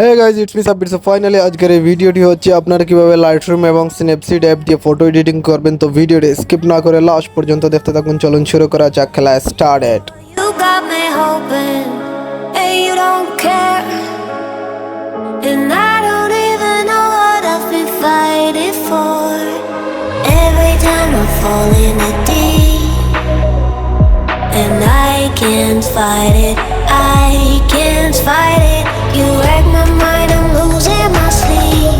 Hey guys it's me Sabbir. So finally আজকের এই ভিডিওটি হচ্ছে আপনারা কিভাবে লাইটরুম এবং স্ন্যাপসিড অ্যাপ দিয়ে ফটো এডিটিং করবেন। তো ভিডিওটি স্কিপ না করে লাস্ট পর্যন্ত দেখতে থাকুন। চলুন শুরু করা যাক, খেলা started. You got me hoping, and you don't care, and I don't even know what I've been fighting for. Every time I fall in the deep, and I can't fight it, I can't fight it. You wreck my mind, I'm losing my sleep,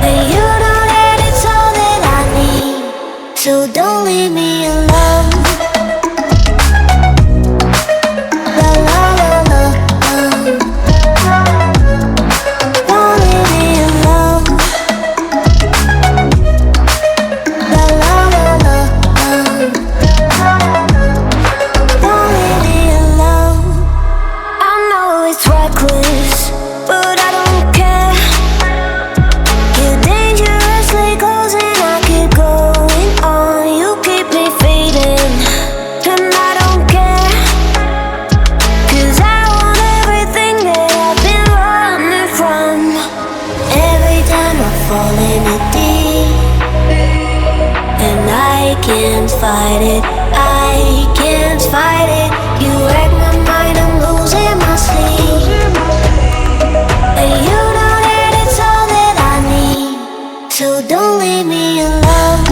and you know that it's all that I need, so don't leave me alone. Can't fight it, I can't fight it. You wreck my mind, I'm losing my sleep, and you know that it's all that I need, so don't leave me alone.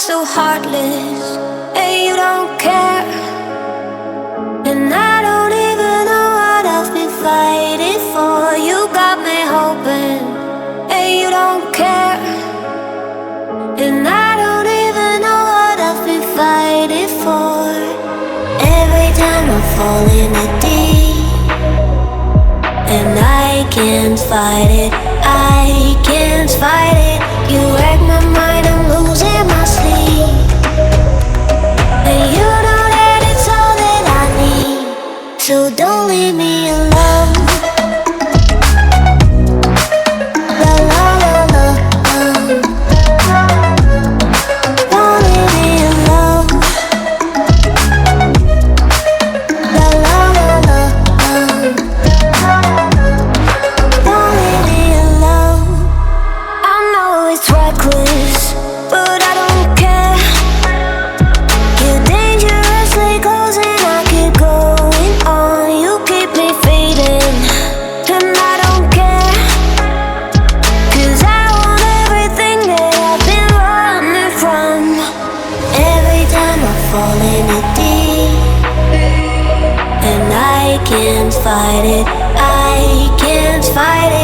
So heartless, and you don't care, and I don't even know what I've been fighting for. You got me hoping, and you don't care, and I don't even know what I've been fighting for. Every time I fall in the deep, and I can't fight it, I can't fight it. You wreck my mind, I'm losing my sleep, and you know that it's all that I need, so don't leave me alone. Can't fight it, I can't fight it.